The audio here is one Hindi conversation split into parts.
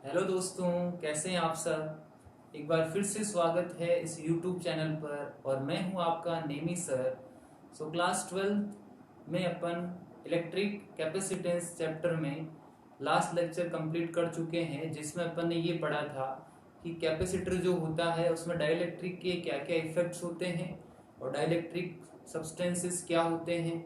हेलो दोस्तों, कैसे हैं आप सब। एक बार फिर से स्वागत है इस YouTube चैनल पर और मैं हूं आपका नेमी सर। क्लास 12 में अपन इलेक्ट्रिक कैपेसिटेंस चैप्टर में लास्ट लेक्चर कंप्लीट कर चुके हैं, जिसमें अपन ने ये पढ़ा था कि कैपेसिटर जो होता है उसमें डाइलेक्ट्रिक के क्या क्या इफेक्ट्स होते हैं और डाइलेक्ट्रिक सब्सटेंसेस क्या होते हैं,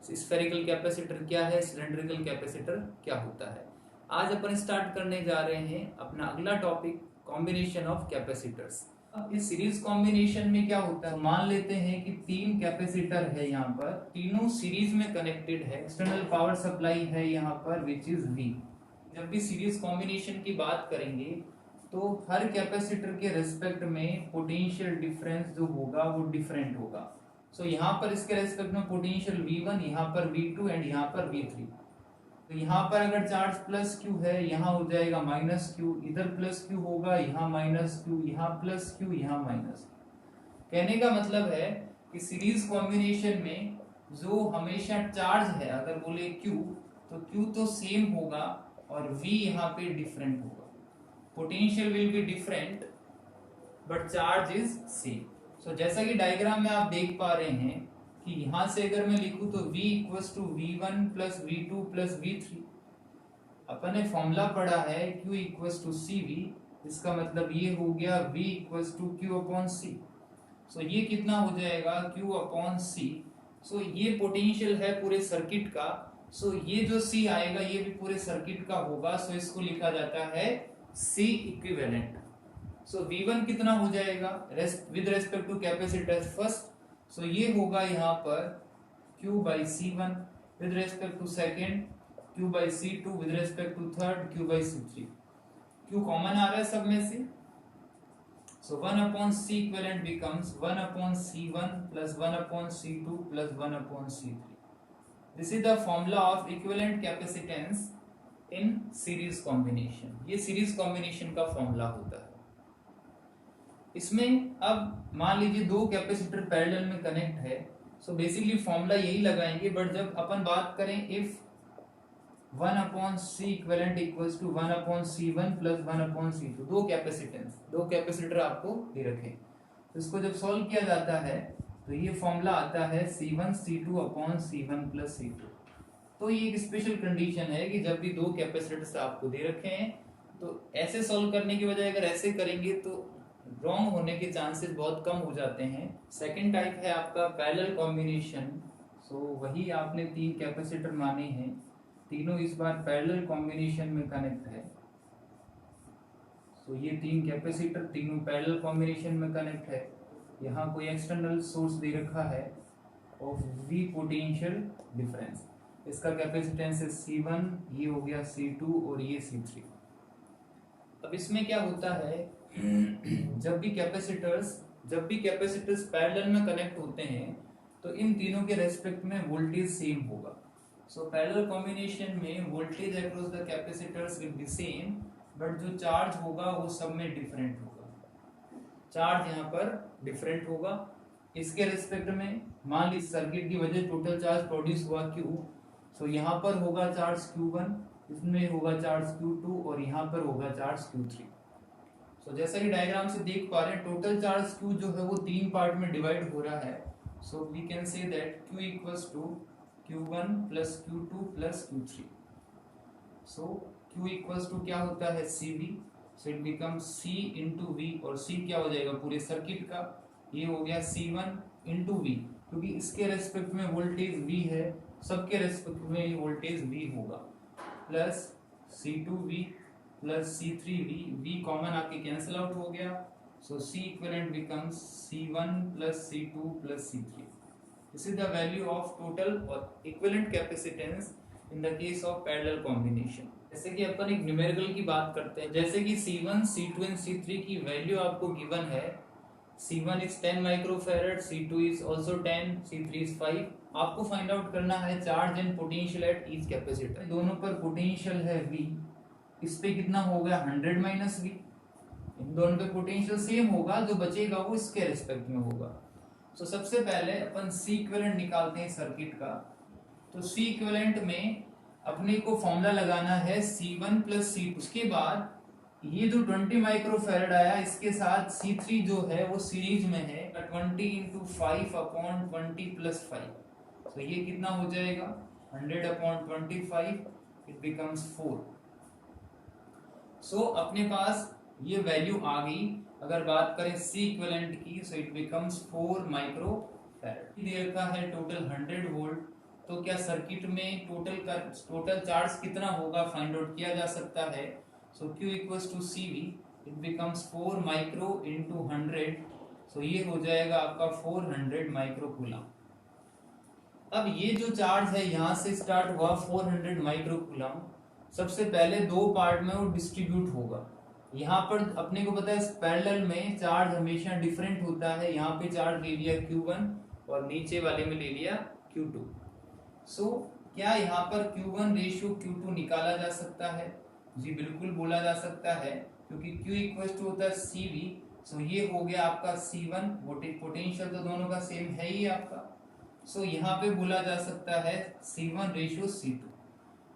स्फेरिकल कैपेसिटर क्या है, सिलेंड्रिकल कैपेसिटर क्या होता है। आज अपन स्टार्ट करने जा रहे हैं अपना अगला टॉपिक, कॉम्बिनेशन ऑफ कैपेसिटर्स। अब इस सीरीज कॉम्बिनेशन में क्या होता है, मान लेते हैं कि तीन कैपेसिटर है, यहाँ पर तीनों सीरीज में कनेक्टेड है, एक्सटर्नल पावर सप्लाई है यहाँ पर विच इज वी। जब भी सीरीज कॉम्बिनेशन की बात करेंगे तो हर कैपेसिटर के रेस्पेक्ट में पोटेंशियल डिफरेंस जो होगा वो डिफरेंट होगा। यहाँ पर इसके रेस्पेक्ट में पोटेंशियल V1, यहाँ पर V2 एंड यहाँ पर V3। तो यहाँ पर अगर चार्ज प्लस क्यू है, यहाँ हो जाएगा माइनस क्यू, इधर प्लस क्यू होगा, यहाँ माइनस क्यू, यहाँ प्लस क्यू, यहाँ माइनस क्यू। कहने का मतलब है कि सीरीज कॉम्बिनेशन में जो हमेशा चार्ज है, अगर बोले क्यू तो क्यू तो सेम होगा और वी यहाँ पे डिफरेंट होगा। Potential will be different but charge is same. जैसा कि डायग्राम में आप देख पा रहे हैं कि यहां से अगर मैं लिखूं तो V equals to V1 plus V2 plus V3। अपन ने फॉर्मूला पढ़ा है Q इक्वल्स टू CV, इसका मतलब ये हो गया V equals to Q upon C। ये कितना हो जाएगा Q अपॉन C। ये पोटेंशियल है पूरे सर्किट का। ये जो C आएगा ये भी पूरे सर्किट का होगा। इसको लिखा जाता है C इक्विवेलेंट। V1 कितना हो जाएगा with respect to capacitor first, ये होगा यहाँ पर Q by C1 with respect to second, Q by C2 with respect to third, Q by C3। Q common आ रहा है सब में से, 1 upon C equivalent becomes 1 upon C1 plus 1 upon C2 plus 1 upon C3। This is the formula of equivalent capacitance in series combination. ये सीरीज कॉम्बिनेशन का फॉर्मूला होता है। इसमें अब मान लीजिए दो कैपेसिटर पैरेलल में कनेक्ट है, बेसिकली फॉर्मूला यही लगाएंगे, बट जब अपन बात करें if 1 upon C equivalent equals to 1 upon C1 plus 1 upon C2, दो कैपेसिटर आपको दे रखे, इसको जब सॉल्व किया जाता है तो ये फॉर्मूला आता है C1 C2 upon C1 plus C2। तो ये एक स्पेशल कंडीशन है कि जब भी दो कैपेसिटर्स आपको दे रखे हैं तो ऐसे सॉल्व करने की बजाय अगर ऐसे करेंगे तो रॉन्ग होने के चांसेस बहुत कम हो जाते हैं। सेकंड टाइप है आपका पैरेलल कॉम्बिनेशन। वही आपने तीन कैपेसिटर माने हैं, तीनों इस बार पैरेलल कॉम्बिनेशन में कनेक्ट है। ये तीन कैपेसिटर तीनों पैरेलल कॉम्बिनेशन में कनेक्ट है। यहाँ कोई एक्सटर्नल सोर्स दे रखा है ऑफ V पोटेंशियल डिफरेंस, इसका कैपेसिटेंस है C1, ये हो गया C2 और ये C3। अब इसमें क्या होता है जब भी कैपेसिटर्स पैरेलल में कनेक्ट होते हैं तो इन तीनों के रेस्पेक्ट में वोल्टेज सेम होगा। पैरेलल कॉम्बिनेशन में voltage across the capacitors will be same, but जो चार्ज होगा वो सब में डिफरेंट होगा। चार्ज यहाँ पर डिफरेंट होगा इसके रेस्पेक्ट में। मान लीजिए सर्किट की वजह टोटल चार्ज प्रोड्यूस हुआ Q, यहाँ पर होगा चार्ज Q1, इसमें होगा चार्ज Q2 और यहाँ पर होगा चार्ज Q3। जैसा कि डायग्राम से देख पा रहे हैं टोटल चार्ज Q जो है वो तीन पार्ट में डिवाइड हो रहा है। We can say that Q equals to Q1 plus Q2 plus Q3। Q equals to क्या होता है CV, it becomes C into V, और C क्या हो जाएगा पूरे सर्किट का, ये हो गया C1 इंटू V, क्योंकि इसके रेस्पेक्ट में वोल्टेज V है, सबके रेस्पेक्ट में वोल्टेज V होगा, plus C2V plus C3V, V common आके कैंसिल आउट हो गया। C equivalent becomes C1 plus C2 plus C3। This is the value of total और equivalent capacitance in the case of parallel combination. जैसे कि अपन एक न्यूमेरिकल की बात करते हैं, जैसे कि C1, C2 एंड C3 की वैल्यू आपको गिवन है। C1 is 10 microfarad, C2 is also 10, C3 is 5। आपको फाइंड आउट करना है charge and potential at each capacitor. दोनों पर पोटेंशियल है V, इस पे कितना हो गया 100 माइनस V। इन दोनों पे पोटेंशियल सेम होगा, जो बचेगा वो इसके रिस्पेक्ट में होगा। सबसे पहले अपन C इक्विवेलेंट निकालते हैं सर्किट का। C इक्विवेलेंट में अपने को फॉर्मूला लगाना है C1 प्लस C2, उसके बाद ये जो 20 माइक्रोफैरड आया इसके साथ C3 जो है वो सीरीज में है 20 इंटू 5/20 + 5। तो ये कितना हो जाएगा 100/25, इट बिकम्स 4। सो अपने पास ये वैल्यू आ गई। अगर बात करें C इक्विवेलेंट की, सो इट बिकम्स 4 माइक्रोफैरड। दे रखा है टोटल 100 वोल्ट। तो क्या सर्किट में टोटल चार्ज कितना होगा फाइंड आउट किया जा सकता है। So Q equals to CV, it becomes 4 micro into 100। सो ये हो जाएगा आपका 400 माइक्रो कूलम। अब ये जो चार्ज है यहाँ से स्टार्ट हुआ 400 माइक्रो कूलम, सबसे पहले दो पार्ट में वो डिस्ट्रीब्यूट होगा। यहाँ पर अपने को पता है पैरेलल में चार्ज हमेशा डिफरेंट होता है। यहाँ पे चार्ज ले लिया Q1 और नीचे वाले में ले लिया Q2। सो क्या यहाँ पर Q1 रेशियो Q2 निकाला जा सकता है। जी बिल्कुल बोला जा सकता है, क्योंकि Q इक्वल टू होता है CV। सो ये हो गया आपका C1, पोटेंशियल तो दोनों का सेम है ही आपका। सो यहाँ पे बोला जा सकता है C1 रेशियो C2।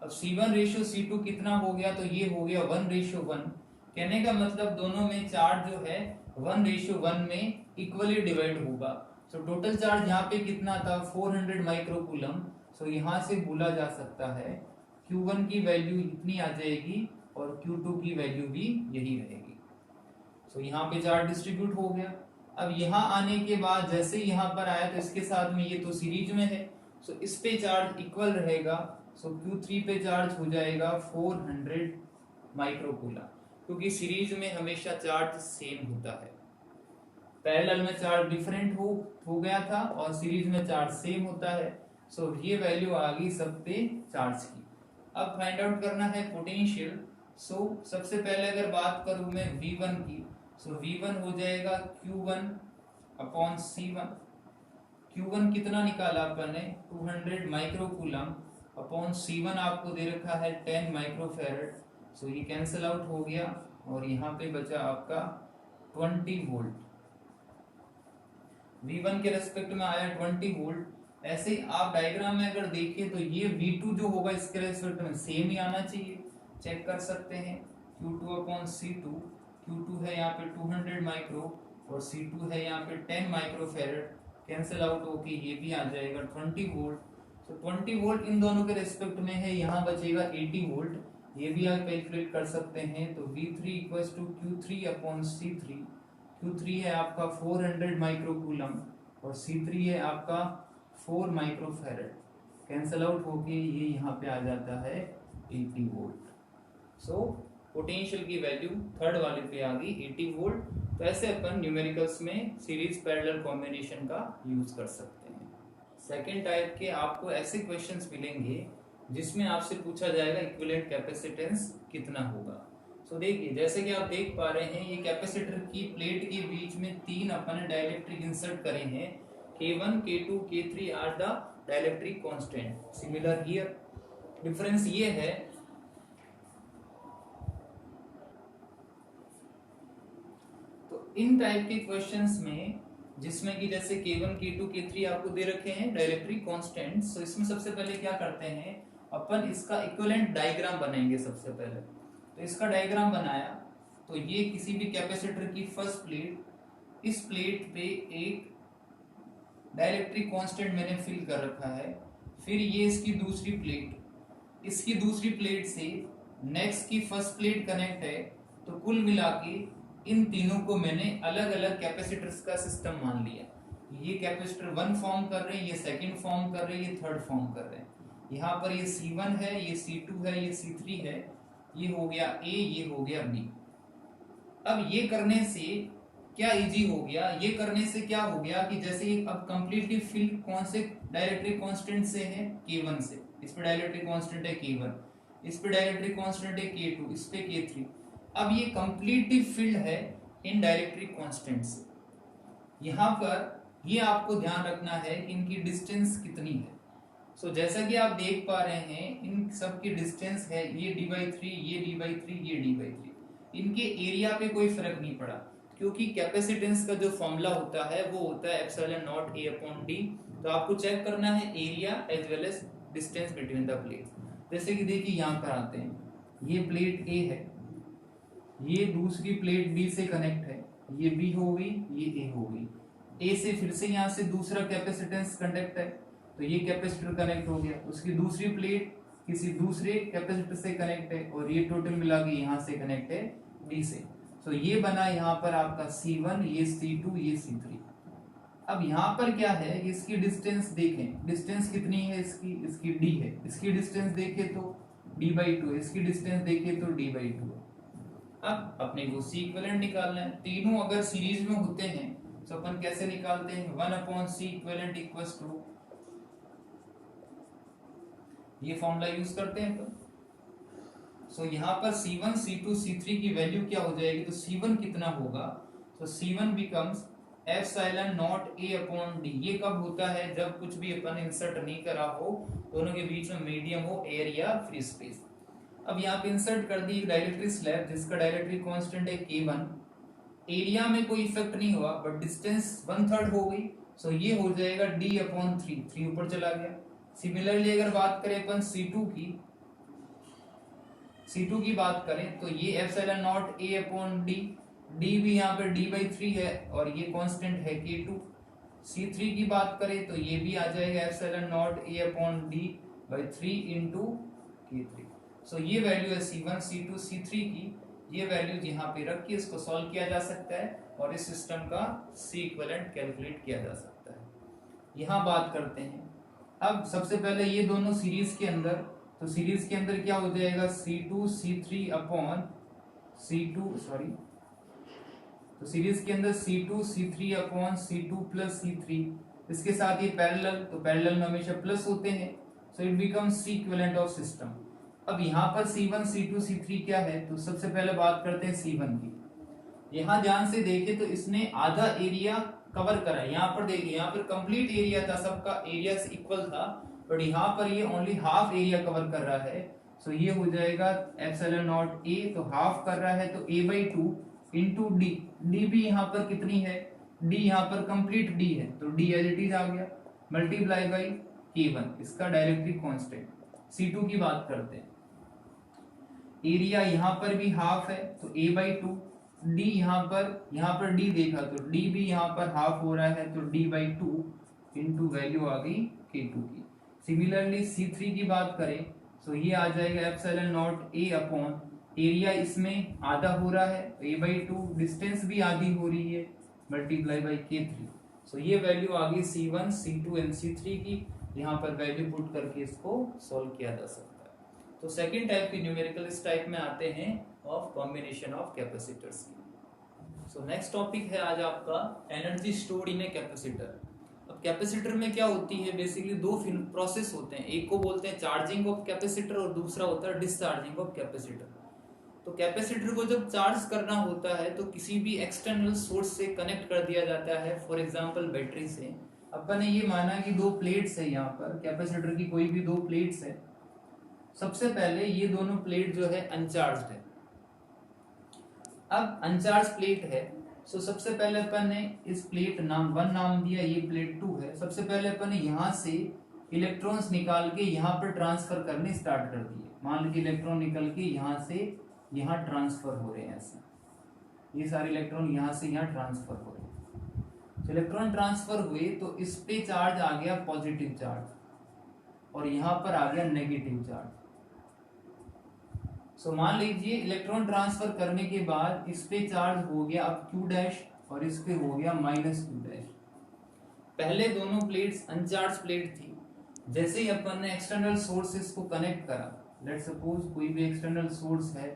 अब C1 रेशियो C2 कितना हो गया, तो ये हो गया 1:1। कहने का मतलब दोनों में चार्ज जो है 1:1 में इक्वली डिवाइड होगा। सो टोटल चार्ज यहाँ पे कितना था 400 माइक्रोकूलम। सो यहाँ से बोला जा सकता है Q1 की वैल्यू इतनी आ जाएगी और Q2 की वैल्यू भी यही रहेगी। सो यहाँ पे चार्ज डिस्ट्रीब्यूट हो गया। अब यहाँ आने के बाद जैसे यहाँ पर आया तो इसके साथ में ये तो सीरीज में है, सो इस पे चार्ज इक्वल रहेगा। सो Q3 पे चार्ज हो जाएगा 400 माइक्रोकूलम, क्योंकि सीरीज में हमेशा चार्ज सेम होता है। पैरेलल में चार्ज डिफरेंट हो गया था और सीरीज में चार्ज सेम होता है। सो ये वैल्यू आ गई सब पे चार्ज की। अब फाइंड आउट करना है पोटेंशियल। सो सबसे पहले अगर बात करूं मैं V1 की, सो V1 हो जाएगा Q1/C1। Q1 कितना निकाला अपन ने 200 माइक्रोकूलम अपॉन C1 आपको दे रखा है 10 माइक्रोफैरड। सो ये कैंसिल आउट हो गया और यहाँ पे बचा आपका 20 वोल्ट। V1 के रेस्पेक्ट में आया 20 वोल्ट। ऐसे ही आप डायग्राम में अगर देखिए तो ये V2 जो होगा इसके रेस्पेक्ट में सेम ही आना चाहिए। चेक कर सकते हैं Q2/C2। Q2 है यहाँ पे 200 माइक्रो और C2 है यहाँ पे 10 माइक्रोफैरड। कैंसिल आउट होके ये भी आ जाएगा 20 वोल्ट। तो 20 वोल्ट इन दोनों के रेस्पेक्ट में है, यहाँ बचेगा 80 वोल्ट। ये भी आप कैलकुलेट कर सकते हैं। तो V3 equals to Q3/C3। Q3 है आपका 400 माइक्रोकूलम और C3 है आपका 4 माइक्रोफैरड। कैंसिल आउट होके ये यहाँ पे आ जाता है 80 वोल्ट। सो पोटेंशियल की वैल्यू थर्ड वाले पे आ गई 80 वोल्ट। तो ऐसे अपन न्यूमेरिकल्स में सीरीज पैरेलल कॉम्बिनेशन का यूज कर सकते हैं। सेकेंड टाइप के आपको ऐसे क्वेश्चंस मिलेंगे जिसमें आपसे पूछा जाएगा इक्विवेलेंट कैपेसिटेंस कितना होगा। सो देखिए जैसे कि आप देख पा रहे हैं ये कैपेसिटर की प्लेट के बीच में 3 अपन डाइलेक्ट्रिक इंसर्ट करे हैं। K1, K2, K3 are the dielectric constant. Similar here, difference ये है तो इन टाइप के क्वेश्चंस में जिसमें कि जैसे K1, K2, K3 आपको दे रखे हैं डाइलेक्ट्रिक कांस्टेंट्स। तो इसमें सबसे पहले क्या करते हैं अपन इसका इक्विवेलेंट डायग्राम बनाएंगे। सबसे पहले तो इसका डायग्राम बनाया तो ये किसी भी कैपेसिटर की फर्स्ट प्लेट, इस प्लेट पे एक डाइलेक्ट्रिक कांस्टेंट मैंने फिल कर रखा है। फिर ये इसकी दूसरी प्लेट, इसकी दूसरी प्लेट से नेक्स्ट की फर्स्ट प्लेट कनेक्ट है। तो कुल मिला के इन तीनों को मैंने अलग अलग कैपेसिटर्स का सिस्टम मान लिया। ये कैपेसिटर 1 फॉर्म कर रहे हैं, ये सेकंड फॉर्म कर रहे हैं, ये थर्ड फॉर्म कर रहे हैं। यहाँ पर ये C1 है, ये C2 है, ये C3 है। ये हो गया A, ये हो गया B। अब ये करने से क्या इजी हो गया, ये करने से क्या हो गया कि जैसे अब कंप्लीटली फिल कौन से डाइलेक्ट्रिक कांस्टेंट से है K1 से। इस पे डाइलेक्ट्रिक कांस्टेंट है K1, इस पे डाइलेक्ट्रिक कांस्टेंट है K2, इस पे K3। अब ये कंप्लीटली फिल्ड है इन डाइलेक्ट्रिक कांस्टेंट से। यहाँ पर ये आपको ध्यान रखना है कि इनकी डिस्टेंस कितनी है। सो जैसा कि आप देख पा रहे हैं इन सब की डिस्टेंस है ये d/3, ये d/3, ये d/3। इनके एरिया पे कोई फर्क नहीं पड़ा, क्योंकि कैपेसिटेंस का जो फॉर्मूला होता है वो होता है ε0 A/d। तो आपको चेक करना है area as well as distance between the plate. जैसे कि देखिए यहाँ पर आते हैं, ये प्लेट A है, ये दूसरी प्लेट बी से कनेक्ट है, ये बी हो गई, ये ए हो गई। ए से फिर से यहाँ से दूसरा कैपेसिटेंस कंडक्ट है, तो ये कैपेसिटर कनेक्ट हो गया। उसकी दूसरी प्लेट किसी दूसरे कैपेसिटर से कनेक्ट है, और ये टोटल मिला के यहाँ से कनेक्ट है डी से। तो ये बना यहाँ पर आपका C1, ये C2, ये C3। अब यहाँ पर क्या है, इसकी डिस्टेंस देखें, डिस्टेंस कितनी है इसकी d है। इसकी डिस्टेंस देखें तो d/2, इसकी डिस्टेंस देखें तो d/2। अब अपने को C इक्विवेलेंट निकालना है। तीनों अगर सीरीज में होते हैं तो अपन कैसे निकालते हैं, 1/C इक्विवेलेंट इक्वल्स टू, ये फॉर्मूला यूज करते हैं अपन। सो यहाँ पर C1, C2, C3 की वैल्यू क्या हो जाएगी, तो C1 कितना होगा, तो C1 becomes epsilon not A/D। ये कब होता है, जब कुछ भी अपन इंसर्ट नहीं करा हो, दोनों के बीच में मीडियम हो, एयर या फ्री स्पेस। अब यहाँ पे इंसर्ट कर दी डाइलेक्ट्रिक स्लैब जिसका डाइलेक्ट्रिक कांस्टेंट है K1। एरिया में कोई इफेक्ट नहीं हुआ बट डिस्टेंस 1/3 हो गई, सो ये हो जाएगा D/3, 3 ऊपर चला गया। सिमिलरली अगर बात करें अपन C2 की बात करें तो ये एप्सिलॉन नॉट A/D, D भी यहाँ पर D/3 है और ये कांस्टेंट है K2। C3 की बात करें तो ये भी आ जाएगा epsilon not A/D/3 into K3। सो ये वैल्यू है C1, C2, C3 की। ये वैल्यू यहाँ पे रख के इसको सॉल्व किया जा सकता है और इस सिस्टम का C इक्विवेलेंट कैलकुलेट किया जा सकता है। यहाँ बात करते हैं अब सबसे पहले ये दोनों सीरीज के अंदर, तो सीरीज के अंदर क्या हो जाएगा, C2 C3 upon C2 sorry तो सीरीज के अंदर C2 C3 upon C2 plus C3। इसके साथ ये पैरेलल, तो पैरेलल में हमेशा प्लस होते हैं, so it becomes C equivalent of system. अब यहाँ पर C1 C2 C3 क्या है, तो सबसे पहले बात करते हैं C1 की। यहाँ ध्यान से देखें तो इसने आधा एरिया कवर करा है। यहाँ पर देखिए, यहाँ पर कंप्लीट एरिया था, सबका एरिया इक्वल था, बट यहाँ पर ये ओनली हाफ एरिया कवर कर रहा है। सो ये हो जाएगा एप्सिलॉन नॉट A, तो हाफ कर रहा है तो A/2 इंटू D। D भी यहाँ पर कितनी है, D यहाँ पर कंप्लीट D है, तो D एज इट इज आ गया, मल्टीप्लाई बाई K1 इसका डाइलेक्ट्रिक कांस्टेंट। C2 की बात करते हैं, एरिया यहाँ पर भी हाफ है तो A/2, D यहाँ पर D देखा तो D भी यहाँ पर हाफ हो रहा है तो D/2 इंटू वैल्यू आ गई K2 की। सिमिलरली C3 की बात करें तो ये आ जाएगा epsilon not A upon area इसमें आधा हो रहा है A/2, डिस्टेंस भी आधी हो रही है, मल्टीप्लाई बाई K3। सो ये वैल्यू आ गई C1, C2 एंड C3 की। यहाँ पर वैल्यू पुट करके इसको सॉल्व किया जा सकता है। तो सेकंड टाइप की न्यूमेरिकल इस टाइप में आते हैं ऑफ कॉम्बिनेशन ऑफ कैपेसिटर्स की। सो नेक्स्ट टॉपिक है आज आपका energy stored in a capacitor. अब कैपेसिटर में क्या होती है, बेसिकली दो प्रोसेस होते हैं, एक को बोलते हैं चार्जिंग ऑफ कैपेसिटर और दूसरा होता है डिस्चार्जिंग ऑफ कैपेसिटर। तो कैपेसिटर को जब चार्ज करना होता है तो किसी भी एक्सटर्नल सोर्स से कनेक्ट कर दिया जाता है, फॉर एग्जांपल बैटरी से। अपन ने ये माना कि दो प्लेट्स है, यहाँ पर कैपेसिटर की कोई भी दो प्लेट्स है। सबसे पहले ये दोनों प्लेट जो है अनचार्ज्ड है। अब अनचार्ज प्लेट है, सो सबसे पहले अपन ने इस प्लेट नाम 1 नाम दिया, ये प्लेट 2 है। सबसे पहले अपन ने यहाँ से इलेक्ट्रॉन्स निकाल के यहाँ पर ट्रांसफर करने स्टार्ट कर दिए। मान लीजिए इलेक्ट्रॉन निकल के यहाँ से यहाँ ट्रांसफर हो रहे हैं, ऐसे ये सारे इलेक्ट्रॉन यहाँ से यहाँ ट्रांसफर हो रहे हैं। तो इलेक्ट्रॉन ट्रांसफर हुए तो इस पे चार्ज आ गया पॉजिटिव चार्ज और यहाँ पर आ गया नेगेटिव चार्ज। सो मान लीजिए इलेक्ट्रॉन ट्रांसफर करने के बाद इस पे चार्ज हो गया अब Q' और इस पे हो गया -Q'। पहले दोनों प्लेट्स अनचार्ज प्लेट थी। जैसे ही अपन ने एक्सटर्नल सोर्सेस को कनेक्ट करा, लेट्स सपोज कोई भी एक्सटर्नल सोर्स है,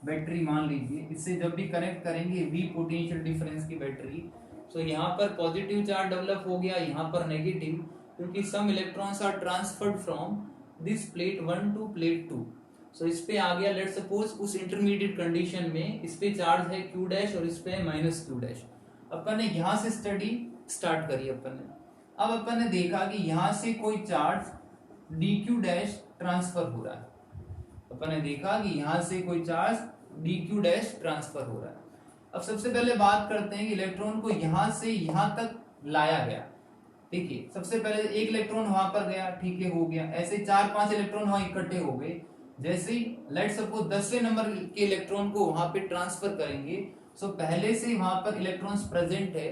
बैटरी मान लीजिए, इससे जब भी कनेक्ट करेंगे V पोटेंशियल डिफरेंस की बैटरी, सो यहाँ पर पॉजिटिव चार्ज डेवलप हो गया, यहाँ पर नेगेटिव, क्योंकि some electrons are transferred from this plate 1 to plate 2। So इस पे आ गया, लेट्स सपोज उस इंटरमीडिएट कंडीशन में इस पे चार्ज है Q' और इस पे है -Q'। अपन ने यहाँ से स्टडी स्टार्ट करी अपन ने। अब अपन ने देखा कि यहाँ से कोई चार्ज dQ' ट्रांसफर हो रहा है। अपन ने देखा कि यहाँ से कोई चार्ज dQ' ट्रांसफर हो रहा है। अब सबसे पहले बात करते हैं कि इलेक्ट्रॉन को यहाँ से यहाँ तक लाया गया। देखिए, सबसे पहले एक इलेक्ट्रॉन वहां पर गया, ठीक है, हो गया। ऐसे 4-5 इलेक्ट्रॉन वहां इकट्ठे हो गए। जैसे ही लेट सपोज 10वें नंबर के इलेक्ट्रॉन को वहां पे ट्रांसफर करेंगे, सो पहले से वहां पर इलेक्ट्रॉन्स प्रेजेंट है,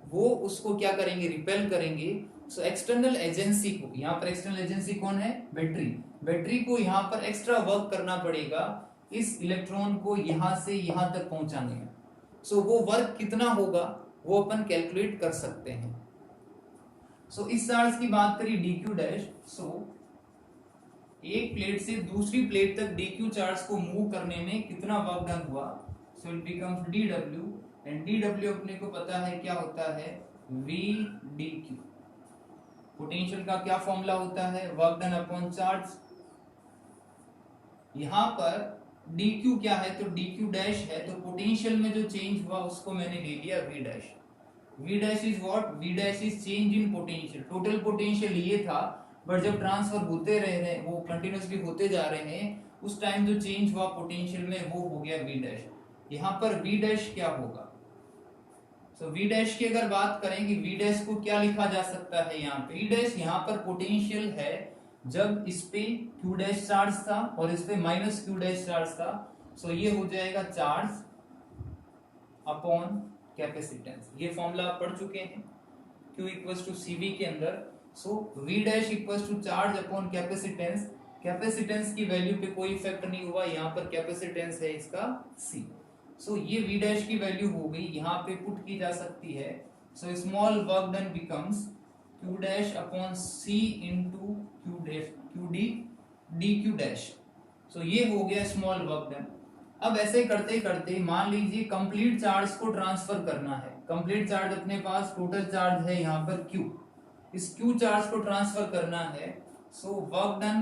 वो उसको क्या करेंगे, रिपेल करेंगे। सो एक्सटर्नल एजेंसी को, यहाँ पर एक्सटर्नल एजेंसी कौन है, बैटरी, बैटरी को यहाँ पर एक्स्ट्रा वर्क करना पड़ेगा इस इलेक्ट्रॉन को यहाँ से यहाँ तक पहुंचाने में। सो वो वर्क कितना होगा वो अपन कैलकुलेट कर सकते हैं। सो इस चार्ज की बात करिए dq डैश, सो एक प्लेट से दूसरी प्लेट तक dq चार्ज को मूव करने में कितना वर्क डन हुआ, so it becomes dw, and dw अपने को पता है क्या होता है, v dq। पोटेंशियल का क्या फॉर्मूला होता है, वर्क डन अपॉन चार्ज। यहां पर dq क्या है, तो dq डैश है, तो पोटेंशियल में जो चेंज हुआ उसको मैंने ले लिया v dash. v dash is what, v dash is change in potential. Total potential ये था, बट जब ट्रांसफर होते रह रहे हैं, वो कंटिन्यूसली होते जा रहे हैं, उस टाइम जो चेंज हुआ पोटेंशियल में वो हो गया v डैश। यहाँ पर v डैश क्या होगा, सो v डैश की अगर बात करें कि v डैश को क्या लिखा जा सकता है, यहाँ पे v डैश यहाँ पर पोटेंशियल है जब इस पे q डैश चार्ज था और इस पे माइनस q डैश चार्ज था, सो ये हो जाएगा चार्ज अपॉन कैपेसिटेंस। ये फॉर्मूला आप पढ़ चुके हैं q इक्वल्स टू cv के अंदर। So v dash equals to charge upon capacitance. Capacitance की वैल्यू पे कोई इफेक्ट नहीं हुआ, यहाँ पर कैपेसिटेंस है इसका c। सो ये v डैश की वैल्यू हो गई, यहाँ पे पुट की जा सकती है। So small work done becomes q dash upon c into q dash q d dq dash. So ये हो गया स्मॉल वर्क डन। अब ऐसे करते करते मान लीजिए कंप्लीट चार्ज को ट्रांसफर करना है। कंप्लीट चार्ज अपने पास टोटल चार्ज है यहाँ पर q, इस q चार्ज को ट्रांसफर करना है। So work done,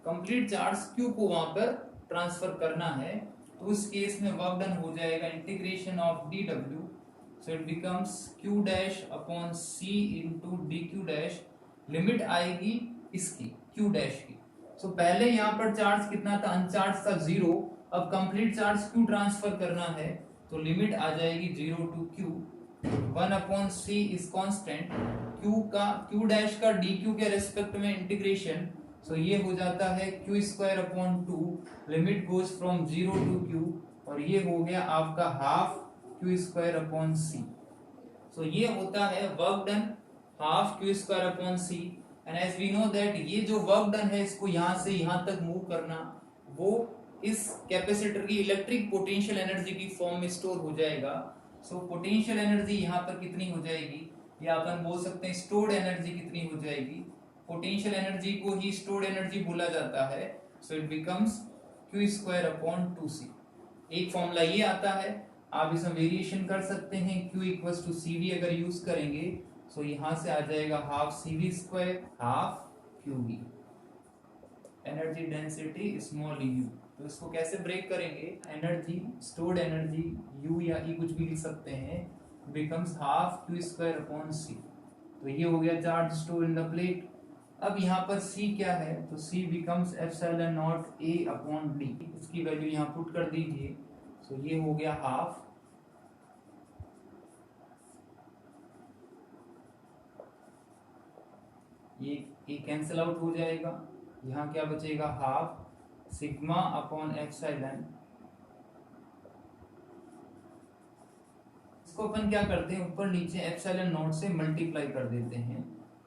complete charge q को वहां पर ट्रांसफर करना है, तो उस केस में वर्क डन हो जाएगा integration of dw, so it becomes q dash upon c into dq dash. Limit आएगी इसकी q डैश की। सो पहले यहाँ पर चार्ज कितना था, अनचार्ज था 0। अब कंप्लीट चार्ज q ट्रांसफर करना है, तो लिमिट आ जाएगी 0 to q। 1 upon c is constant, q dash का dq के रेस्पेक्ट में इंटीग्रेशन, सो ये हो जाता है q square upon 2, limit goes from 0 to q, और ये हो गया आपका half q square upon c। So ये होता है work done half q square upon c। And as we know that ये जो वर्क डन है इसको यहाँ से यहाँ तक मूव करना, वो इस कैपेसिटर की इलेक्ट्रिक पोटेंशियल एनर्जी की फॉर्म में स्टोर हो जाएगा। सो पोटेंशियल एनर्जी यहाँ पर कितनी हो जाएगी, या अपन बोल सकते हैं स्टोर्ड एनर्जी कितनी हो जाएगी। पोटेंशियल एनर्जी को ही स्टोर्ड एनर्जी बोला जाता है। So it becomes q square upon 2c। एक फॉर्मूला ये आता है, आप इसमें वेरिएशन कर सकते हैं। q इक्वल्स टू cv अगर यूज करेंगे, सो यहाँ से आ जाएगा half cv square half qv। Energy density small u, तो इसको कैसे ब्रेक करेंगे, एनर्जी स्टोर्ड एनर्जी u या e कुछ भी लिख सकते हैं, becomes half q square upon c। तो ये हो गया charge store in the plate. अब यहाँ पर c क्या है, तो c becomes epsilon not a upon d। इसकी वैल्यू यहाँ पुट कर दीजिए, सो ये हो गया हाफ, ये कैंसिल आउट हो जाएगा, यहाँ क्या बचेगा, हाफ सिग्मा अपॉन एप्सिलॉन। इसको अपन क्या करते हैं, ऊपर नीचे एप्सिलॉन नॉट से मल्टीप्लाई कर देते हैं।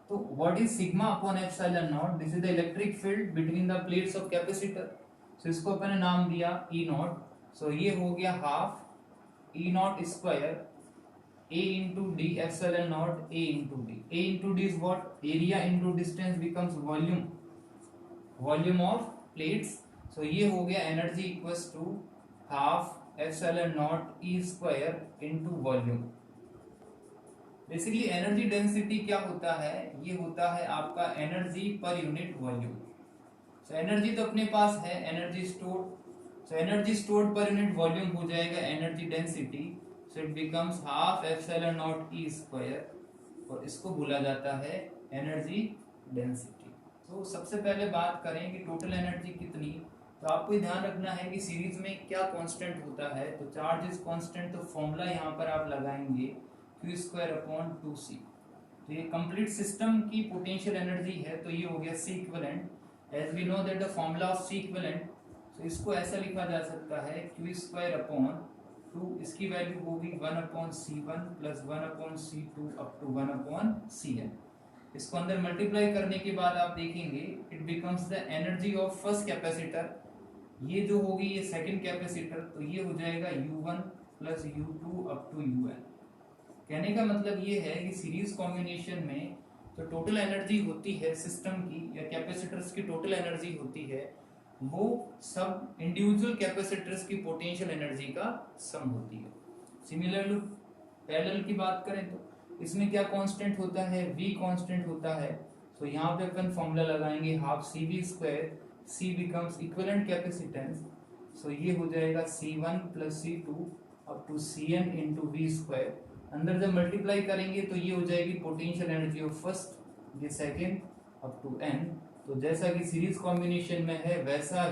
तो what is sigma upon epsilon naught, this is the electric field between the plates of capacitor. So इसको अपन ने नाम दिया ई नॉट। सो ये हो गया half E not square a into d epsilon naught a into d। a into d is what, area into distance becomes volume of plates। so ये हो गया energy equals to half epsilon naught e square into volume। Basically energy density क्या होता है, ये होता है आपका energy per unit volume. So energy तो अपने पास है, energy stored, so energy stored per unit volume हो जाएगा energy density. So it becomes half epsilon naught e square, और इसको बोला जाता है एनर्जी डेंसिटी। तो सबसे पहले बात करें कि टोटल एनर्जी कितनी, तो आपको ध्यान रखना है कि सीरीज में क्या कांस्टेंट होता है। तो चार्ज इज कांस्टेंट, तो फॉर्मूला यहाँ पर आप लगाएंगे q स्क्वायर अपॉन 2c। तो ये कंप्लीट सिस्टम की पोटेंशियल एनर्जी है, तो ये हो गया c equivalent. As we know that the formula of C equivalent, तो इसको ऐसा लिखा जा सकता है क्यू स्क्वायर अपॉन 2, इसकी वैल्यू होगी 1 upon C1 plus 1 upon C2 up to 1 upon Cn। इसको अंदर मल्टीप्लाई करने के बाद आप देखेंगे it becomes the energy of first capacitor, ये जो होगी ये सेकंड कैपेसिटर, तो ये हो जाएगा U1 plus U2 up to UN। कहने का मतलब ये है कि सीरीज कॉम्बिनेशन में जो टोटल एनर्जी होती है सिस्टम की या कैपेसिटर्स की टोटल एनर्जी होती है वो सब इंडिविजुअल कैपेसिटर्स की पोटेंशियल एनर्जी का सम होती है। सिमिलरली पैरेलल की बात करें तो इसमें क्या कांस्टेंट होता है, V कांस्टेंट होता है। तो यहाँ पे अपन फॉर्मूला लगाएंगे half CV square, C becomes equivalent capacitance, so ये हो जाएगा C1 plus C2 up to Cn into V square. अंदर जब मल्टीप्लाई करेंगे तो ये हो जाएगी पोटेंशियल एनर्जी ऑफ फर्स्ट, ये सेकेंड अप टू n। तो जैसा कि सीरीज कॉम्बिनेशन में है वैसा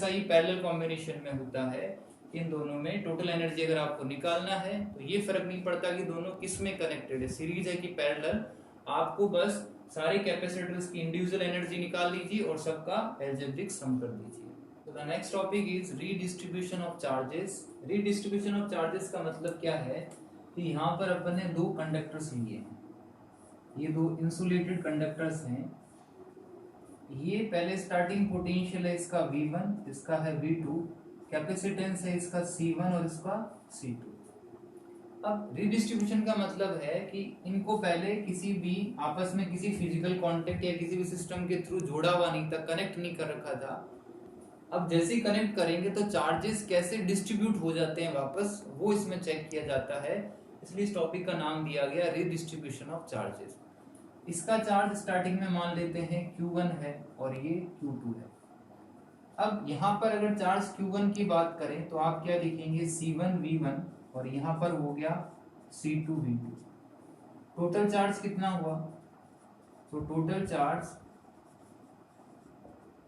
ही पैरेलल कॉम्बिनेशन में होता है। इन दोनों में टोटल एनर्जी अगर आपको निकालना है तो ये फर्क नहीं पड़ता कि दोनों किस में कनेक्टेड है, सीरीज है कि पैरेलल, आपको बस सारे कैपेसिटर्स की इंडिविजुअल एनर्जी निकाल लीजिए और सबका अलजेब्रिक सम कर दीजिए। तो the next topic is redistribution of charges. Redistribution of charges का मतलब क्या है कि यहाँ पर अपन ने दो कंडक्टर्स लिए हैं, ये दो इंसुलेटेड कंडक्टर्स हैं। ये पहले स्टार्टिंग पोटेंशियल है इसका V1, इसका है V2, कैपेसिटेंस है इसका C1 और इसका C2। अब रीडिस्ट्रीब्यूशन का मतलब है कि इनको पहले किसी भी आपस में किसी फिजिकल कांटेक्ट या किसी भी सिस्टम के थ्रू जोड़ा हुआ नहीं था, कनेक्ट नहीं कर रखा था। अब जैसे ही कनेक्ट करेंगे तो चार्जेस कैसे डिस्ट्रीब्यूट हो जाते हैं वापस, वो इसमें चेक किया जाता है। इसलिए इस टॉपिक का नाम दिया गया रीडिस्ट्रीब्यूशन ऑफ चार्जेस। इसका चार्ज स्टार्टिंग में मान लेते हैं Q1 है और ये Q2 है। अब यहाँ पर अगर चार्ज Q1 की बात करें तो आप क्या लिखेंगे, C1 V1 और यहाँ पर हो गया C2 V2। टोटल चार्ज कितना हुआ, तो total charge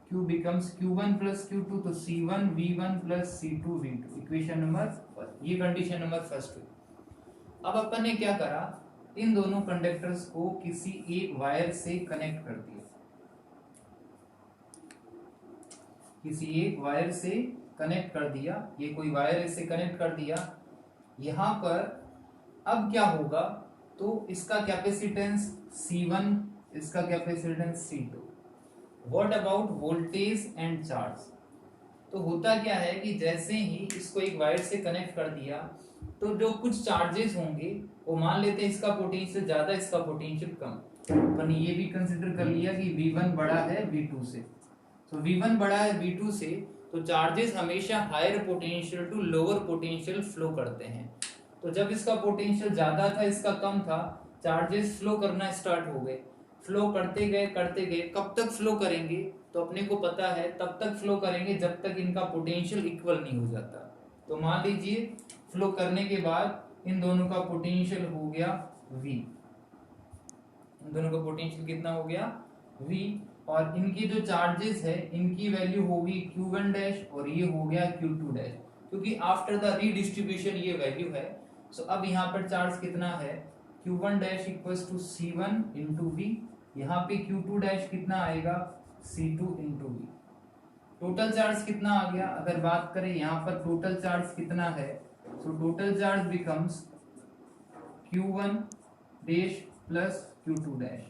Q becomes Q1 plus Q2, तो C1 V1 plus C2 V2, equation number, ये कंडीशन नंबर फर्स्ट हुई। अब अपन ने क्या करा, इन दोनों कंडक्टर्स को किसी एक वायर से कनेक्ट कर दिया, किसी एक वायर से कनेक्ट कर दिया, ये कोई वायर से कनेक्ट कर दिया। यहां पर अब क्या होगा, तो इसका कैपेसिटेंस C1, इसका capacitance C2। What about voltage and charge, तो होता क्या है कि जैसे ही इसको एक वायर से कनेक्ट कर दिया तो जो कुछ चार्जेस होंगे वो मान लेते हैं इसका पोटेंशियल ज्यादा, इसका पोटेंशियल कम। अपन ये भी कंसिडर कर लिया कि V1 बड़ा है V2 से, तो V1 बड़ा है V2 से, तो चार्जेस हमेशा higher potential to lower potential flow करते हैं। तो जब इसका पोटेंशियल ज्यादा था, इसका कम था, चार्जेस फ्लो करना स्टार्ट हो गए। फ्लो करते गए, कब तक फ्लो करेंगे, तो अपने को पता है तब तक फ्लो करेंगे जब तक इनका पोटेंशियल इक्वल नहीं हो जाता। तो मान लीजिए फ्लो करने के बाद इन दोनों का पोटेंशियल हो गया V, इन दोनों का पोटेंशियल कितना हो गया V, और इनकी जो चार्जेस है इनकी वैल्यू होगी Q1 डैश और ये हो गया Q2 डैश, क्योंकि आफ्टर द रीडिस्ट्रीब्यूशन ये वैल्यू है। सो अब यहाँ पर चार्ज कितना है, Q1 dash equals to C1 into V, यहाँ पे Q2 डैश कितना आएगा C2 into V। Total charge कितना आ गया, अगर बात करें यहाँ पर टोटल चार्ज कितना है, so total charge becomes Q1 dash plus Q2 dash.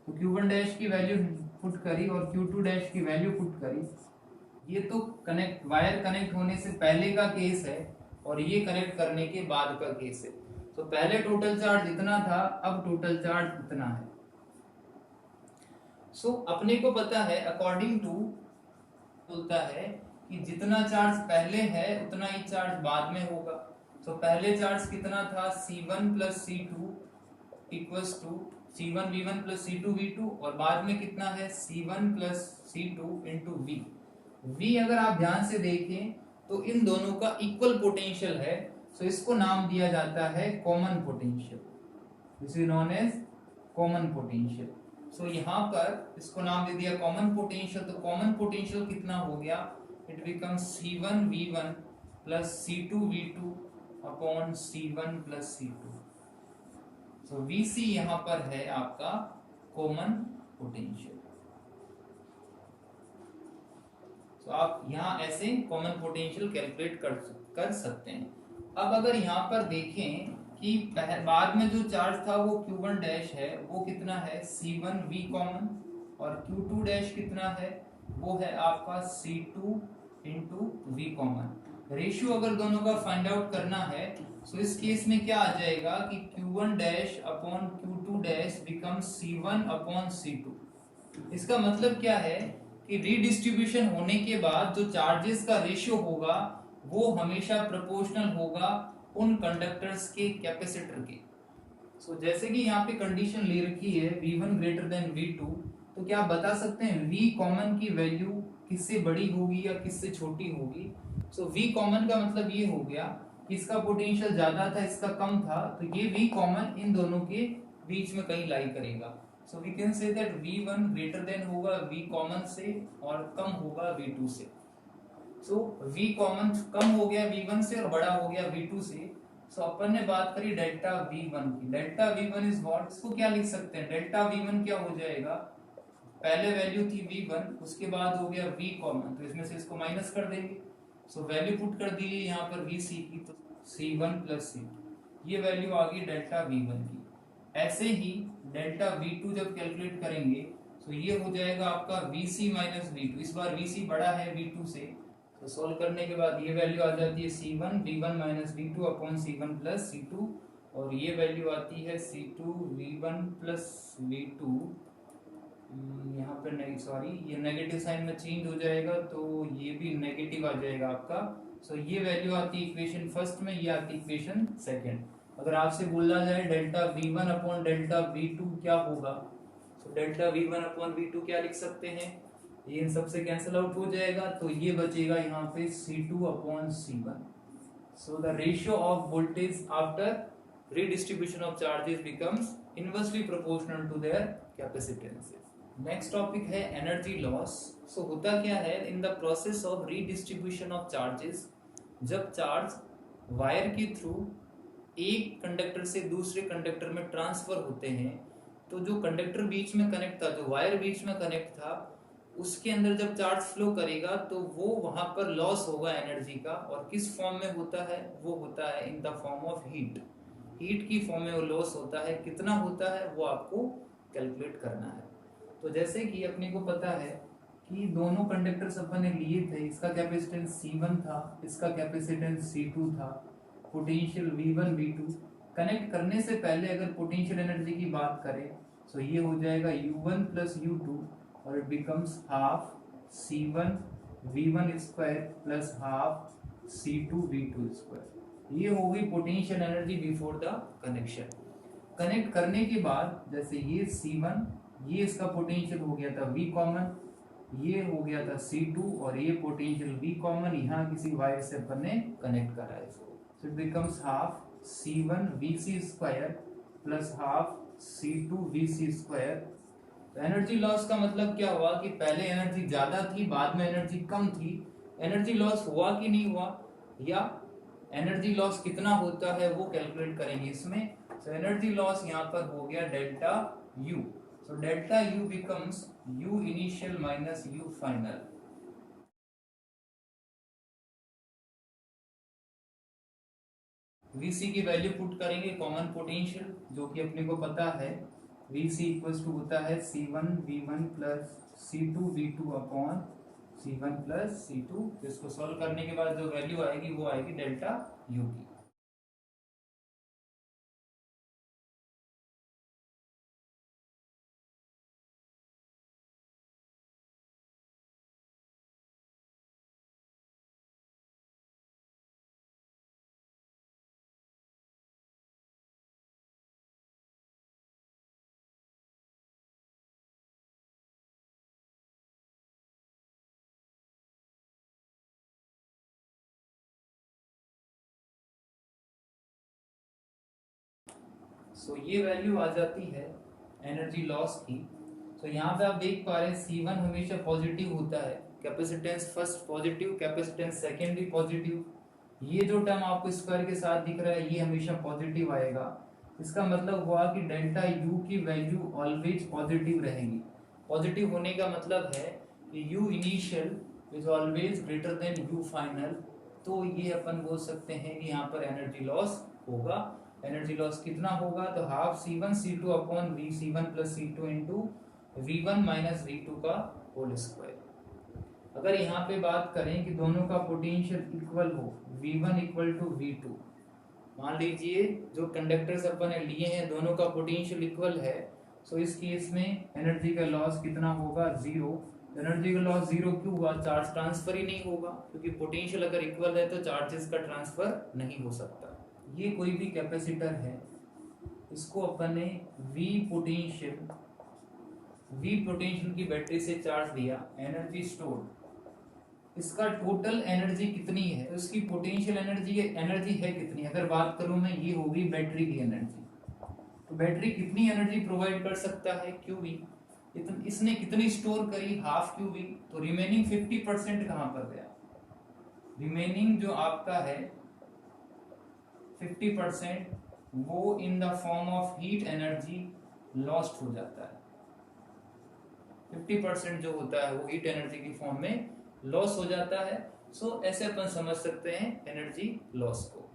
तो Q1 डैश की वैल्यू पुट करी और Q2 डैश की वैल्यू पुट करी। ये तो कनेक्ट वायर कनेक्ट होने से पहले का केस है और ये कनेक्ट करने के बाद का केस है। तो पहले टोटल चार्ज इतना था, अब टोटल चार्ज इतना है। सो अपने को पता है अकॉर्डिंग टू बोलता है कि जितना चार्ज पहले है उतना ही चार्ज बाद में होगा। तो पहले चार्ज कितना था C1 plus C2 equals to C1 V1 plus C2 V2, और बाद में कितना है C1 plus C2 into V। V अगर आप ध्यान से देखें तो इन दोनों का इक्वल पोटेंशियल है, सो इसको नाम दिया जाता है common potential, this is known as common potential. So यहाँ पर इसको नाम दे दिया कॉमन पोटेंशियल। तो कॉमन पोटेंशियल कितना हो गया, it becomes C1 V1 plus C2 V2 upon C1 plus C2। So VC यहाँ पर है आपका कॉमन पोटेंशियल। तो आप यहाँ ऐसे कॉमन पोटेंशियल कैलकुलेट कर सकते हैं। अब अगर यहाँ पर देखें कि बाद में जो चार्ज था वो Q1 डैश है, वो कितना है C1V कॉमन, और Q2 डैश कितना है, वो है आपका C2 into V common. Ratio अगर दोनों का फाइंड आउट करना है तो इस केस में क्या आ जाएगा कि Q1 dash upon Q2 dash becomes C1 upon C2। इसका मतलब क्या है कि रीडिस्ट्रीब्यूशन होने के बाद जो चार्जेस का रेशियो होगा वो हमेशा प्रोपोर्शनल होगा उन कंडक्टर्स के कैपेसिटर के। सो जैसे कि यहाँ पे कंडीशन ले रखी है V1 ग्रेटर देन V2, तो क्या आप बता सकते हैं V कॉमन की वैल्यू किससे बड़ी होगी या किससे छोटी होगी? सो V कॉमन का मतलब ये हो गया कि इसका पोटेंशियल ज्यादा था, इसका कम था, तो ये V कॉमन इन दोनों के बीच में कहीं लाई करेगा। So we can say that V1 greater than होगा V कॉमन से और कम होगा V2 से। सो V कॉमन कम हो गया V1 से और बड़ा हो गया V2 से। सो अपन ने बात करी डेल्टा V1 की। Delta V1 is what? इसको क्या लिख सकते हैं? डेल्टा V1 क्या हो जाएगा? पहले वैल्यू थी V1, उसके बाद हो गया V कॉमन, तो इसमें से इसको माइनस कर देंगे। सो वैल्यू पुट कर दी यहाँ पर VC की, तो C1 प्लस C2, ये वैल्यू आ गई डेल्टा V1 की। ऐसे ही डेल्टा V2 जब कैलकुलेट करेंगे तो ये हो जाएगा आपका VC माइनस V2। इस बार VC बड़ा है V2 से, तो सोल्व करने के बाद ये वैल्यू आ जाती है C1 V1 minus V2 upon C1 plus C2, और ये वैल्यू आती है C2 V1 प्लस V2। यहाँ पे नहीं, सॉरी, ये नेगेटिव साइन में चेंज हो जाएगा तो ये भी नेगेटिव आ जाएगा आपका। सो ये वैल्यू आती है इक्वेशन फर्स्ट में, ये आती है इक्वेशन सेकंड। अगर आपसे बोला जाए delta V1 upon delta V2 क्या होगा, तो डेल्टा V1 अपॉन V2 क्या लिख सकते हैं? ये इन सबसे कैंसिल आउट हो जाएगा, तो ये बचेगा यहाँ पे C2 upon C1। So the ratio of voltage after redistribution of charges becomes inversely proportional to their capacitances. Next topic है एनर्जी लॉस। सो होता क्या है in the process of redistribution of charges, जब चार्ज वायर के थ्रू एक कंडक्टर से दूसरे कंडक्टर में ट्रांसफर होते हैं, तो जो कंडक्टर बीच में कनेक्ट था, जो वायर बीच में कनेक्ट था, उसके अंदर जब चार्ज फ्लो करेगा तो वो वहां पर लॉस होगा एनर्जी का। और किस फॉर्म में होता है? वो होता है in the form of heat. Heat की फॉर्म में वो लॉस होता है। कितना होता है वो आपको कैलकुलेट करना है। तो जैसे कि अपने को पता है कि दोनों कंडक्टर्स अपन ने लिए थे, इसका कैपेसिटेंस C1 था, इसका कैपेसिटेंस C2 था, पोटेंशियल V1 V2। कनेक्ट करने से पहले अगर पोटेंशियल एनर्जी की बात करें तो ये हो जाएगा U1 प्लस U2, और it becomes half C1 V1 square plus half C2 V2 square. ये हो गई potential energy before the connection. Connect करने के बाद जैसे ये C1, ये इसका पोटेंशियल हो गया था V कॉमन, ये हो गया था C2, और ये पोटेंशियल V कॉमन यहाँ किसी वायर से अपन ने कनेक्ट करा है इसको। So it becomes half C1 VC square plus half C2 VC square. तो एनर्जी लॉस का मतलब क्या हुआ कि पहले एनर्जी ज्यादा थी, बाद में एनर्जी कम थी। एनर्जी लॉस हुआ कि नहीं हुआ, या एनर्जी लॉस कितना होता है वो कैलकुलेट करेंगे इसमें। सो एनर्जी लॉस यहाँ पर हो गया delta U। So delta U becomes U initial minus U final. VC की वैल्यू पुट करेंगे कॉमन पोटेंशियल, जो कि अपने को पता है VC इक्वल्स टू होता है C1 V1 plus C2 V2 upon C1 plus C2। इसको सॉल्व करने के बाद जो वैल्यू आएगी वो आएगी डेल्टा U की। सो ये वैल्यू आ जाती है एनर्जी लॉस की। तो यहाँ पे आप देख पा रहे हैं C1 हमेशा पॉजिटिव होता है, capacitance first positive, capacitance second भी पॉजिटिव। ये जो टर्म आपको स्क्वायर के साथ दिख रहा है ये हमेशा पॉजिटिव आएगा। इसका मतलब हुआ कि डेल्टा U की वैल्यू ऑलवेज पॉजिटिव रहेगी। पॉजिटिव होने का मतलब है कि U initial is always greater than you final, तो ये अपन बोल सकते हैं कि यहाँ पर एनर्जी लॉस होगा। एनर्जी लॉस कितना होगा, तो half C1 C2 upon V C1 plus C2 into V1 minus V2 का होल स्क्वायर। अगर यहाँ पे बात करें कि दोनों का पोटेंशियल इक्वल हो, V1 इक्वल टू V2, मान लीजिए जो कंडक्टर्स अपन ने लिए हैं दोनों का पोटेंशियल इक्वल है, सो इस केस में एनर्जी का लॉस कितना होगा, जीरो। एनर्जी का लॉस जीरो क्यों हुआ, चार्ज ट्रांसफर ही नहीं होगा, क्योंकि पोटेंशियल अगर इक्वल है तो चार्जेस का ट्रांसफर नहीं हो सकता। ये कोई भी कैपेसिटर है, इसको अपन ने V पोटेंशियल की बैटरी से चार्ज दिया, एनर्जी स्टोर्ड, इसका टोटल एनर्जी कितनी है, तो इसकी पोटेंशियल एनर्जी है कितनी। अगर बात करूं मैं, ये होगी बैटरी की एनर्जी, तो बैटरी कितनी एनर्जी प्रोवाइड कर सकता है, QV। इसने कितनी स्टोर करी, हाफ QV, तो रिमेनिंग 50% कहां पर गया, रिमेनिंग जो आपका है 50% वो in the form of heat energy lost हो जाता है। 50% जो होता है वो हीट एनर्जी की फॉर्म में लॉस हो जाता है। सो ऐसे अपन समझ सकते हैं एनर्जी लॉस को।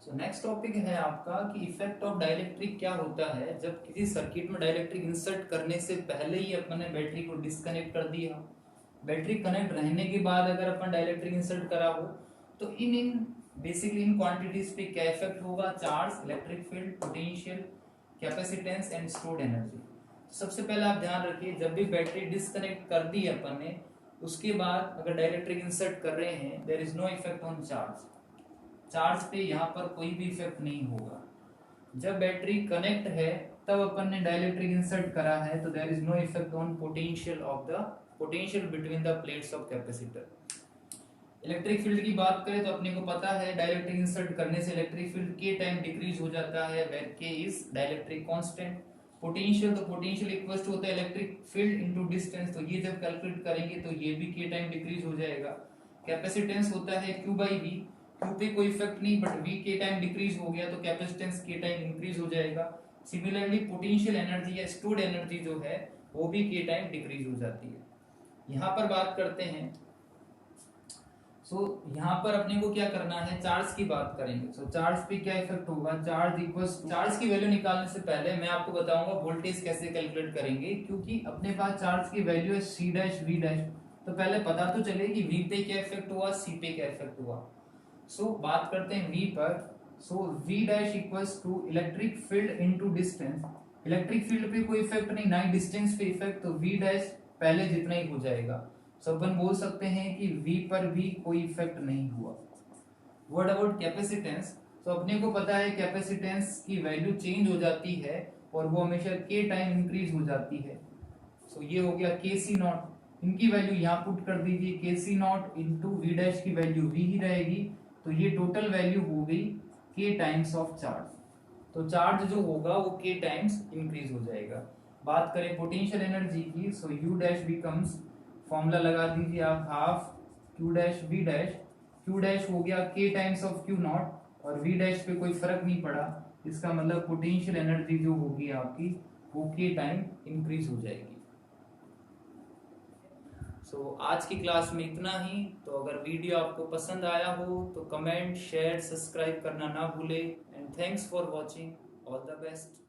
सो नेक्स्ट टॉपिक है आपका कि इफेक्ट ऑफ डाइलेक्ट्रिक क्या होता है। जब किसी सर्किट में डाइलेक्ट्रिक इंसर्ट करने से पहले ही अपन ने बैटरी को डिस्कनेक्ट कर दिया, बैटरी कनेक्ट रहने के बाद अगर अपन डाइलेक्ट्रिक इंसर्ट करा हो, तो बेसिकली इन क्वांटिटीज पे क्या इफेक्ट होगा, charge, electric field, potential, capacitance and stored energy. सबसे पहले आप ध्यान रखिए, जब भी बैटरी डिस्कनेक्ट कर दी है अपन ने, उसके बाद अगर डाइलेक्ट्रिक इंसर्ट कर रहे हैं, there is no effect on charge, charge पे यहाँ पर कोई भी इफेक्ट नहीं होगा। जब बैटरी कनेक्ट है तब अपन ने डाइलेक्ट्रिक इंसर्ट करा है, तो there is no effect on potential between the plates of capacitor. Electric field की बात करें तो अपने को पता है डाइलेक्ट्रिक इंसर्ट करने से इलेक्ट्रिक फील्ड के टाइम डिक्रीज हो जाता है, वेयर के इज डाइलेक्ट्रिक कांस्टेंट। पोटेंशियल, तो पोटेंशियल इक्वल टू होता है इलेक्ट्रिक फील्ड इनटू डिस्टेंस, तो ये जब कैलकुलेट करेंगे तो ये भी के टाइम डिक्रीज हो जाएगा। कैपेसिटेंस होता है Q बाई V, Q पे कोई इफेक्ट नहीं, बट V के टाइम डिक्रीज हो गया तो कैपेसिटेंस के टाइम इंक्रीज हो जाएगा। सिमिलरली पोटेंशियल एनर्जी या स्टोर्ड एनर्जी जो है वो भी के टाइम डिक्रीज हो जाती है। यहाँ पर बात करते हैं, यहाँ पर अपने को क्या करना है, चार्ज की बात करेंगे। चार्ज पे क्या इफेक्ट होगा, चार्ज की वैल्यू निकालने से पहले मैं आपको बताऊंगा वोल्टेज कैसे कैलकुलेट करेंगे, क्योंकि अपने पास चार्ज की वैल्यू है C डैश V डैश, तो पहले पता तो चले कि V पे क्या इफेक्ट हुआ, C पे क्या इफेक्ट हुआ। बात करते हैं V पर। V dash equals to electric field into distance, electric field पे कोई इफेक्ट नहीं, ना ही डिस्टेंस पे इफेक्ट, तो V डैश पहले जितना ही हो जाएगा। अपन बोल सकते हैं कि V पर भी कोई इफेक्ट नहीं हुआ। व्हाट अबाउट कैपेसिटेंस, तो अपने को पता है कैपेसिटेंस की वैल्यू चेंज हो जाती है और वो हमेशा के टाइम इंक्रीज हो जाती है। ये हो गया KC नॉट, इनकी वैल्यू यहाँ पुट कर दीजिए, KC not into V dash की वैल्यू V ही रहेगी, तो ये टोटल वैल्यू हो गई K टाइम्स ऑफ चार्ज, तो चार्ज जो होगा वो K टाइम्स इंक्रीज हो जाएगा। बात करें पोटेंशियल एनर्जी की, U डैश बिकम्स, फॉर्मूला लगा दीजिए आप, half Q dash V dash, Q dash हो गया K times of Q not और V डैश पे कोई फर्क नहीं पड़ा, इसका मतलब पोटेंशियल एनर्जी जो होगी आपकी वो K टाइम इंक्रीज हो जाएगी। आज की क्लास में इतना ही। तो अगर वीडियो आपको पसंद आया हो तो कमेंट, शेयर, सब्सक्राइब करना ना भूले। And thanks for watching, all the best.